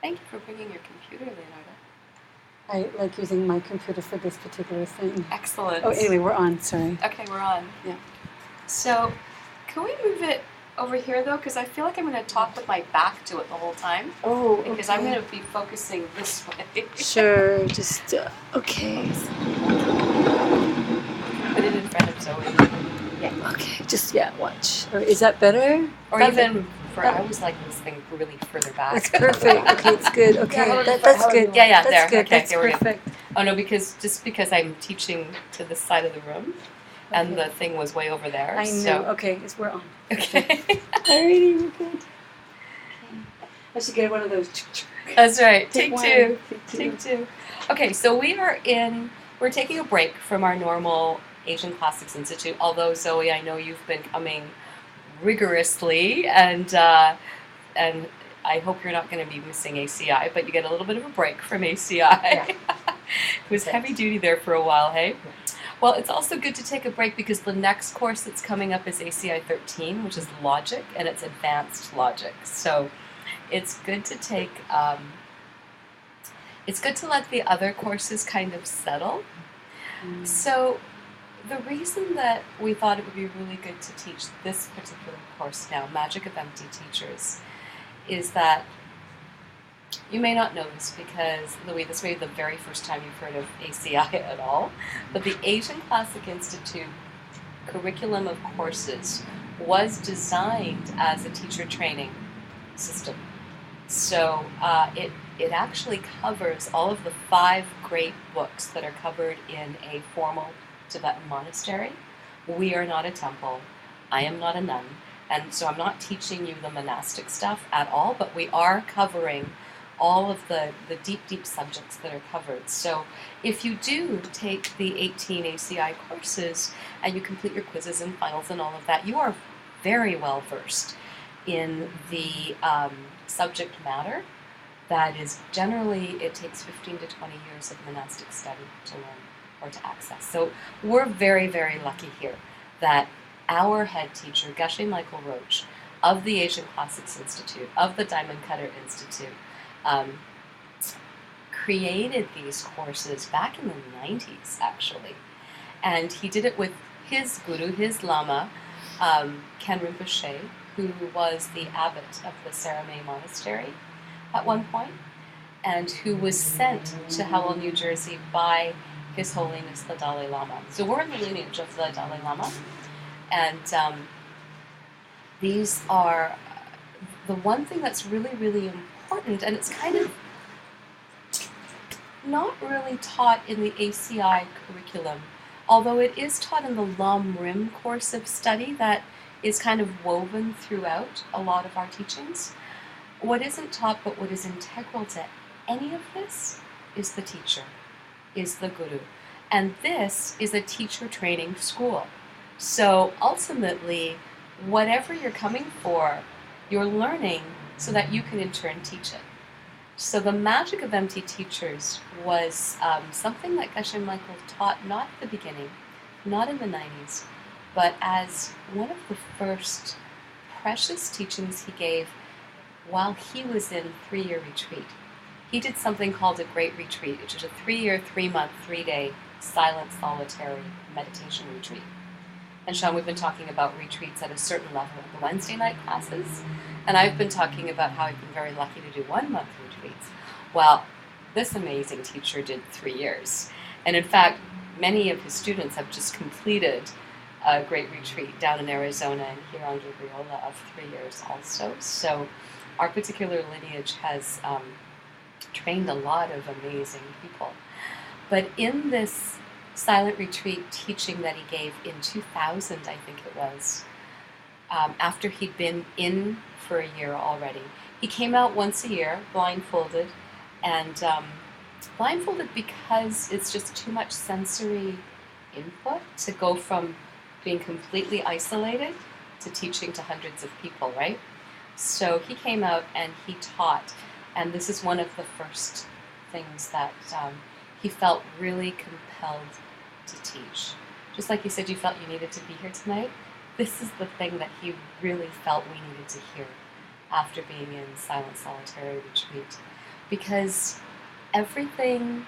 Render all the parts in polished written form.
Thank you for bringing your computer, Leonardo. I like using my computer for this particular thing. Excellent. Oh, anyway, we're on. Sorry. Okay, we're on. Yeah. So, can we move it over here, though? Because I feel like I'm going to talk with my back to it the whole time. Oh, Because okay. I'm going to be focusing this way. Sure, just, okay. Put it in front of Zoe. Yeah. Okay, just, yeah, watch. Or is that better? Or even, I always like this thing really further back. It's perfect. Okay, it's good. Okay, that's good. Yeah, that's there. Good. Okay, that's we're perfect. Good. Oh, no, because I'm teaching to this side of the room, and the thing was way over there. I know. So. Okay, we're on. Okay. Alrighty, we're good. Okay. I should get one of those. That's right. Take two. Take two. Okay, so we're taking a break from our normal Asian Classics Institute, although Zoe, I know you've been coming rigorously, and I hope you're not going to be missing ACI, but you get a little bit of a break from ACI. Yeah. It was heavy duty there for a while, hey? Well, it's also good to take a break because the next course that's coming up is ACI 13, which is Logic, and it's Advanced Logic. So it's good to take, it's good to let the other courses kind of settle. So the reason that we thought it would be really good to teach this particular course now, Magic of Empty Teachers, is that you may not know this because, Louis, this may be the very first time you've heard of ACI at all, but the Asian Classic Institute curriculum of courses was designed as a teacher training system. So it actually covers all of the 5 great books that are covered in a formal Tibetan monastery. We are not a temple. I am not a nun. And so I'm not teaching you the monastic stuff at all, but we are covering all of the deep, deep subjects that are covered. So if you do take the 18 ACI courses and you complete your quizzes and finals and all of that, you are very well versed in the subject matter that is generally, it takes 15 to 20 years of monastic study to learn or to access. So we're very, very lucky here that our head teacher, Geshe Michael Roach, of the Asian Classics Institute, of the Diamond Cutter Institute, created these courses back in the 90s, actually. And he did it with his guru, his lama, Ken Rinpoche, who was the abbot of the Saramay Monastery at one point, and who was sent to Howell, New Jersey by His Holiness the Dalai Lama. So we're in the lineage of the Dalai Lama, and these are the one thing that's really, really important, and it's kind of not really taught in the ACI curriculum, although it is taught in the Lam Rim course of study that is kind of woven throughout a lot of our teachings. What isn't taught, but what is integral to any of this is the teacher, is the guru. And this is a teacher training school. So ultimately, whatever you're coming for, you're learning so that you can in turn teach it. So the Magic of Empty Teachers was something that Geshe Michael taught not at the beginning, not in the 90s, but as one of the first precious teachings he gave while he was in 3-year retreat. He did something called a Great Retreat, which is a 3-year, 3-month, 3-day silent solitary meditation retreat. And Sean, we've been talking about retreats at a certain level in the Wednesday night classes, and I've been talking about how I've been very lucky to do 1-month retreats. Well, this amazing teacher did 3 years. And in fact, many of his students have just completed a Great Retreat down in Arizona and here on Gabriola of 3 years also. So our particular lineage has trained a lot of amazing people. But in this silent retreat teaching that he gave in 2000, I think it was, after he'd been in for a year already, he came out once a year, blindfolded, and blindfolded because it's just too much sensory input to go from being completely isolated to teaching to hundreds of people, right? So he came out and he taught, and this is one of the first things that he felt really compelled to teach. Just like you said you felt you needed to be here tonight, this is the thing that he really felt we needed to hear after being in silent solitary retreat. because everything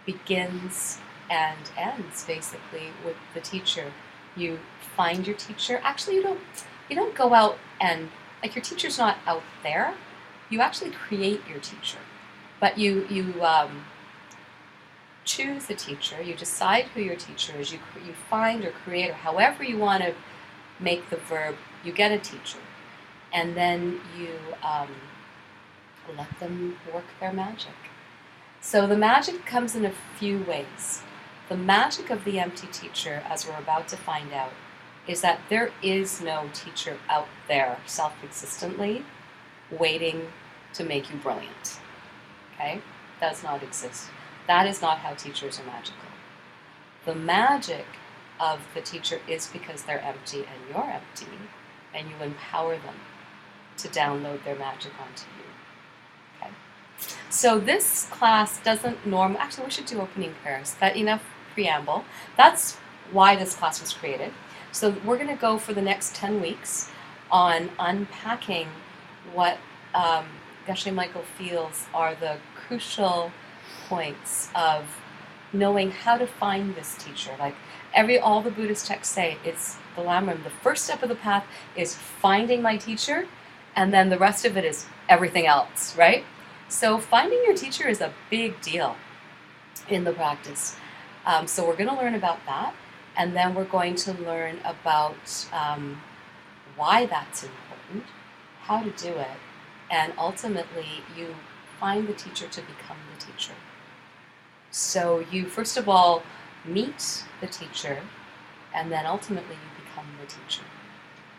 begins and ends basically with the teacher. You find your teacher. Actually, you don't go out and, like, your teacher's not out there. You actually create your teacher, but you choose a teacher. You decide who your teacher is. You find or create, or however you want to make the verb. You get a teacher, and then you let them work their magic. So the magic comes in a few ways. The magic of the empty teacher, as we're about to find out, is that there is no teacher out there self-existently waiting to make you brilliant. Okay? Does not exist. That is not how teachers are magical. The magic of the teacher is because they're empty and you're empty, and you empower them to download their magic onto you. Okay? So this class doesn't actually we should do opening prayers. That enough preamble. That's why this class was created. So we're going to go for the next 10 weeks on unpacking what Geshe Michael feels are the crucial points of knowing how to find this teacher. Like all the Buddhist texts say, it's the Lamrim. The first step of the path is finding my teacher, and then the rest of it is everything else, right? So finding your teacher is a big deal in the practice. So we're going to learn about that, and then we're going to learn about why that's important, how to do it, and ultimately you find the teacher to become the teacher. So you first of all meet the teacher, and then ultimately you become the teacher.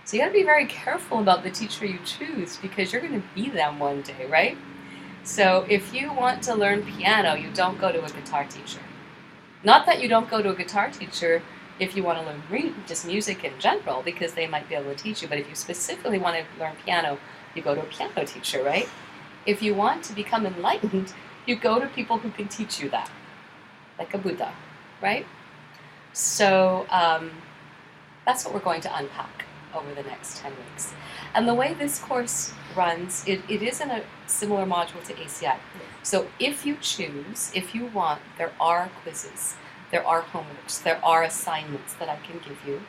So you got to be very careful about the teacher you choose, because you're going to be them one day, right? So if you want to learn piano, you don't go to a guitar teacher. Not that you don't go to a guitar teacher if you want to learn just music in general, because they might be able to teach you. But if you specifically want to learn piano, you go to a piano teacher, right? If you want to become enlightened, you go to people who can teach you that, like a Buddha, right? So that's what we're going to unpack over the next 10 weeks. And the way this course runs, it is in a similar module to ACI. So if you choose, if you want, there are quizzes, there are homeworks, there are assignments that I can give you.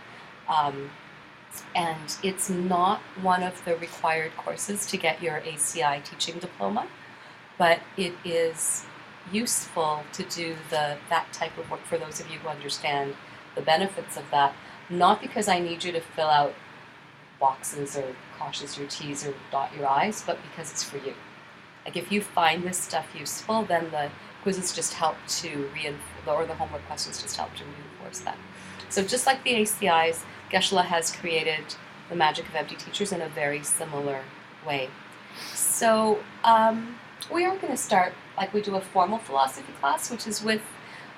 And it's not one of the required courses to get your ACI teaching diploma, but it is useful to do that type of work for those of you who understand the benefits of that, not because I need you to fill out boxes or crosses your T's or dot your I's, but because it's for you. Like if you find this stuff useful, then the quizzes just help to reinforce, or the homework questions just help to reinforce that. So just like the ACIs, Geshe has created the magic of empty teachers in a very similar way. So we are going to start, like we do a formal philosophy class, which is with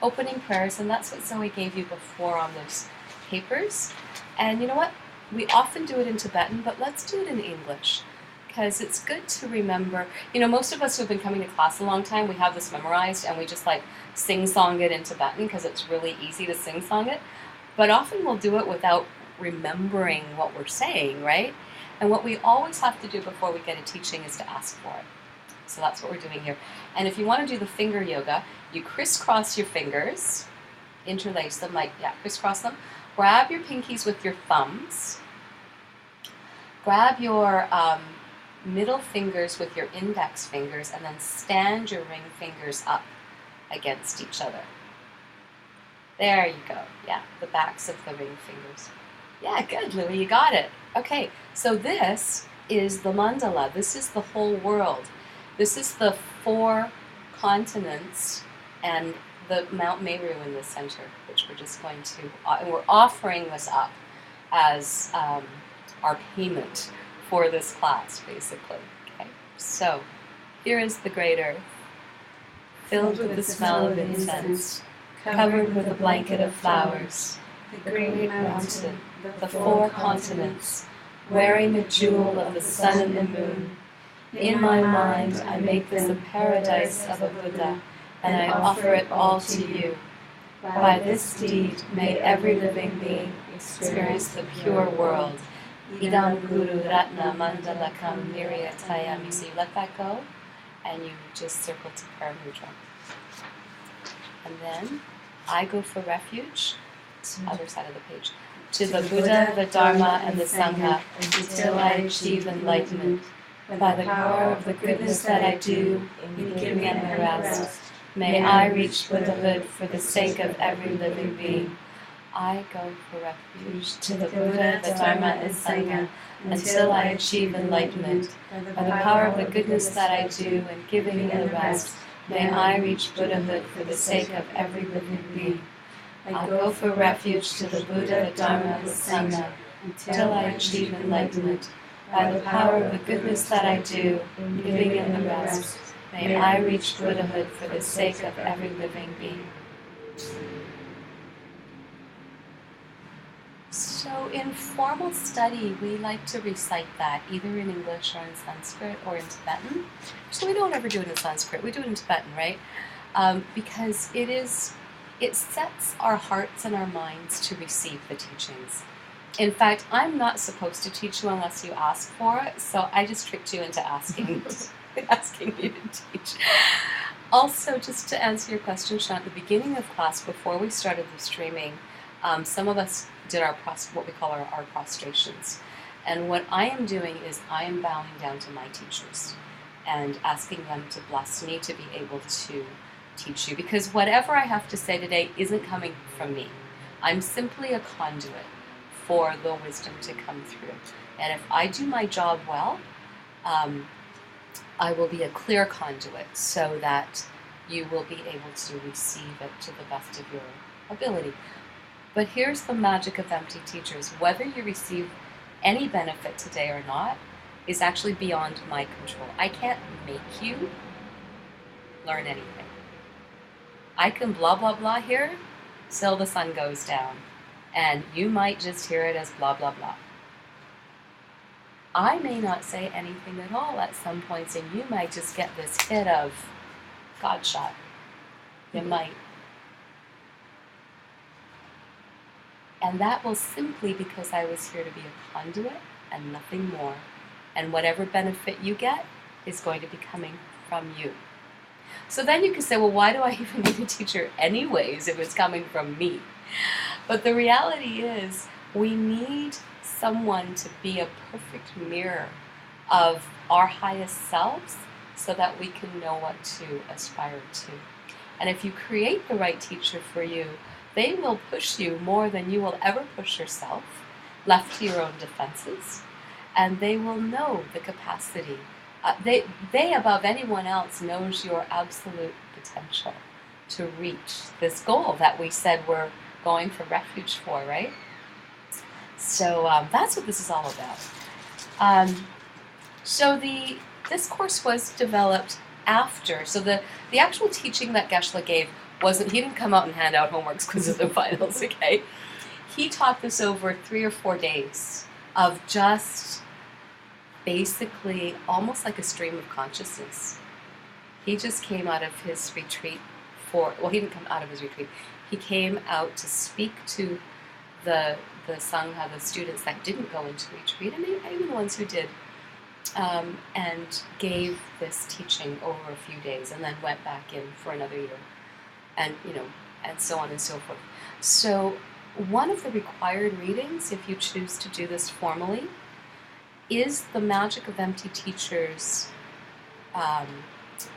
opening prayers, and that's what Zoe gave you before on those papers. And you know what? We often do it in Tibetan, but let's do it in English, because it's good to remember. You know, most of us who have been coming to class a long time, we have this memorized, and we just like sing-song it in Tibetan, because it's really easy to sing-song it. But often we'll do it without remembering what we're saying, right? And what we always have to do before we get a teaching is to ask for it. So that's what we're doing here. And if you want to do the finger yoga, you crisscross your fingers, interlace them, crisscross them. Grab your pinkies with your thumbs. Grab your middle fingers with your index fingers, and then stand your ring fingers up against each other. There you go. Yeah, the backs of the ring fingers. Yeah, good, Louie, you got it. Okay, so this is the mandala. This is the whole world. This is the 4 continents and the Mount Meru in the center, which we're just going to, and we're offering this up as our payment for this class, basically. Okay, so here is the great earth, filled with the smell of incense, covered with a blanket of flowers, the great mountain, the 4 continents, wearing the jewel of the sun and the moon. In my mind, I make this a paradise of a Buddha, and I offer it all to you. By this deed, may every living being experience the pure world. Idam Guru Ratna Mandalakam Niryatayami. So you let that go, and you just circle to Paramudra. And then I go for refuge, other side of the page, to the Buddha, the Dharma, and the Sangha, until I achieve enlightenment. By the power of the goodness that I do, in giving and the rest, may I reach Buddhahood for the sake of every living being. I go for refuge to the Buddha, the Dharma, and Sangha, until I achieve enlightenment. By the power of the goodness that I do, in giving and the rest, may I reach Buddhahood for the sake of every living being. I go for refuge to the Buddha, the Dharma, and the Sangha, until I achieve enlightenment. By the power of the goodness that I do, in giving and the rest, may I reach Buddhahood for the sake of every living being. So in formal study, we like to recite that either in English or in Sanskrit or in Tibetan. So we don't ever do it in Sanskrit, we do it in Tibetan, right? Because it sets our hearts and our minds to receive the teachings. In fact, I'm not supposed to teach you unless you ask for it, so I just tricked you into asking me to teach. Also, just to answer your question, Sean, at the beginning of class, before we started the streaming, some of us did what we call our prostrations. And what I am doing is I am bowing down to my teachers and asking them to bless me to be able to teach you. Because whatever I have to say today isn't coming from me. I'm simply a conduit for the wisdom to come through. And if I do my job well, I will be a clear conduit so that you will be able to receive it to the best of your ability. But here's the magic of empty teachers. Whether you receive any benefit today or not is actually beyond my control. I can't make you learn anything. I can blah, blah, blah here till the sun goes down. And you might just hear it as blah, blah, blah. I may not say anything at all at some points, and you might just get this hit of God shot. You might. And that will simply because I was here to be a conduit and nothing more. And whatever benefit you get is going to be coming from you. So then you can say, well, why do I even need a teacher anyways if it's coming from me? But the reality is we need someone to be a perfect mirror of our highest selves so that we can know what to aspire to. And if you create the right teacher for you, they will push you more than you will ever push yourself, left to your own defenses, and they will know the capacity. They above anyone else knows your absolute potential to reach this goal that we said we're going for refuge for, right? So that's what this is all about. This course was developed after. So the actual teaching that Geshe gave he didn't come out and hand out homeworks, quizzes, and finals, okay? He taught this over 3 or 4 days of just basically almost like a stream of consciousness. He just came out of his retreat he didn't come out of his retreat. He came out to speak to the Sangha, the students that didn't go into retreat, and even the ones who did, and gave this teaching over a few days, and then went back in for another year, and and so on and so forth. So one of the required readings, if you choose to do this formally, is The Magic of Empty Teachers.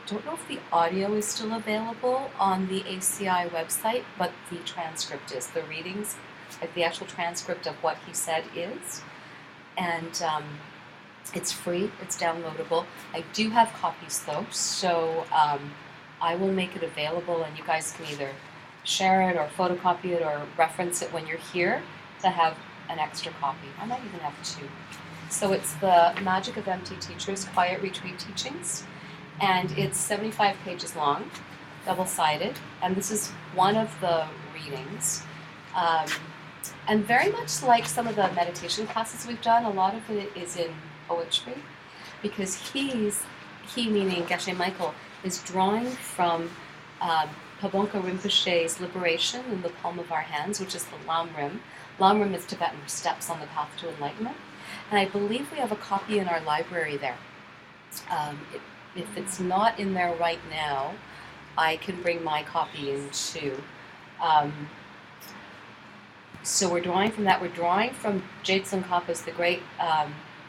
Don't know if the audio is still available on the ACI website, but the transcript is. The readings, like the actual transcript of what he said is. And it's free, it's downloadable. I do have copies though, so I will make it available, and you guys can either share it or photocopy it or reference it when you're here to have an extra copy. I might even have 2. So it's The Magic of Empty Teachers, Quiet Retreat Teachings. And it's 75 pages long, double-sided, and this is one of the readings. And very much like some of the meditation classes we've done, a lot of it is in poetry, because he meaning Geshe Michael, is drawing from Pabonka Rinpoche's Liberation in the Palm of Our Hands, which is the Lam Rim. Lam Rim is Tibetan for Steps on the Path to Enlightenment. And I believe we have a copy in our library there. If it's not in there right now, I can bring my copy in too. So we're drawing from that. We're drawing from Jade Tsongkhapa's The Great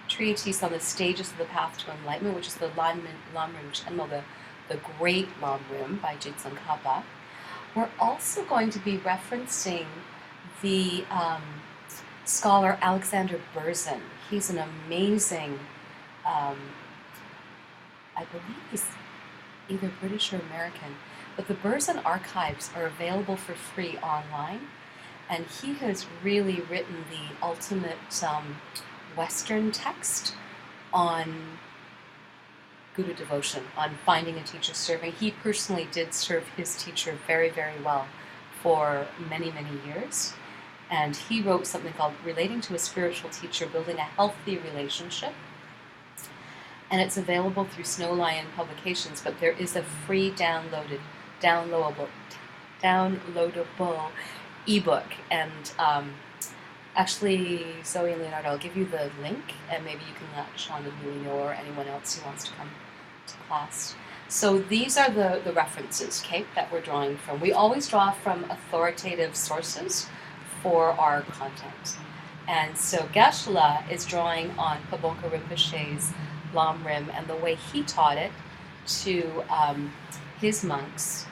Treatise on the Stages of the Path to Enlightenment, which is the Lam Rim Chenmo, the Great Lam Rim by Jade Tsongkhapa. We're also going to be referencing the scholar Alexander Berzin. He's an amazing, I believe he's either British or American, but the Berzin archives are available for free online, and he has really written the ultimate Western text on Guru devotion, on finding a teacher serving. He personally did serve his teacher very, very well for many, many years. And he wrote something called Relating to a Spiritual Teacher, Building a Healthy Relationship. And it's available through Snow Lion Publications, but there is a free downloadable ebook. And actually, Zoe and Leonardo, I'll give you the link, and maybe you can let Sean and Louie know, or anyone else who wants to come to class. So these are the references, okay, that we're drawing from. We always draw from authoritative sources for our content. And so Geshe-la is drawing on Pabonka Rinpoche's Lam Rim and the way he taught it to his monks,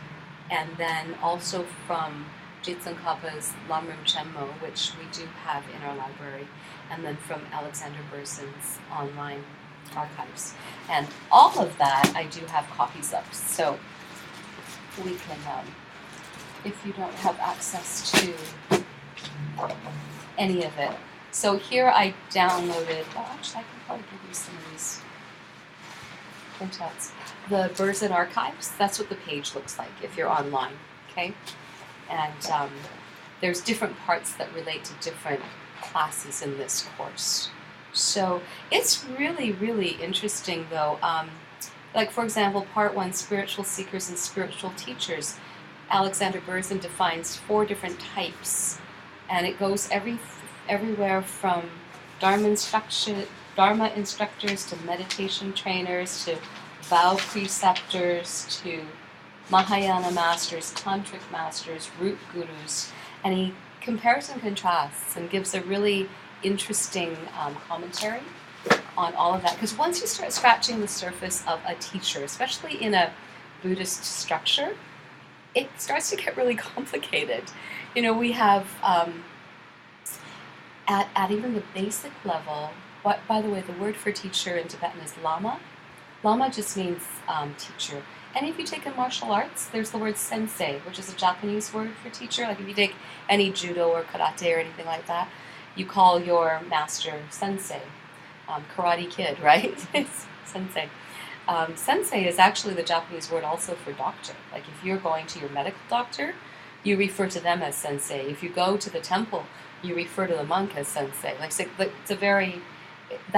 and then also from Jade Tsongkhapa's Lam Rim Chenmo, which we do have in our library, and then from Alexander Berzin's online archives. And all of that I do have copies of, so we can, if you don't have access to any of it. So here I downloaded, well actually I can probably give you some of these printouts. The Berzin archives, that's what the page looks like if you're online, okay? And there's different parts that relate to different classes in this course. So it's really, really interesting though. Like for example, part 1, Spiritual Seekers and Spiritual Teachers. Alexander Berzin defines 4 different types, and it goes everywhere from Dharma instructors to meditation trainers to vow preceptors to Mahayana masters, tantric masters, root gurus, and he compares and contrasts and gives a really interesting commentary on all of that. Because once you start scratching the surface of a teacher, especially in a Buddhist structure, it starts to get really complicated. You know, we have, at even the basic level, by the way, the word for teacher in Tibetan is lama. Lama just means teacher. And if you take in martial arts, there's the word sensei, which is a Japanese word for teacher. Like if you take any judo or karate or anything like that, you call your master sensei. Karate Kid, right? It's sensei. Sensei is actually the Japanese word also for doctor. Like if you're going to your medical doctor, you refer to them as sensei. If you go to the temple, you refer to the monk as sensei. Like it's a very, that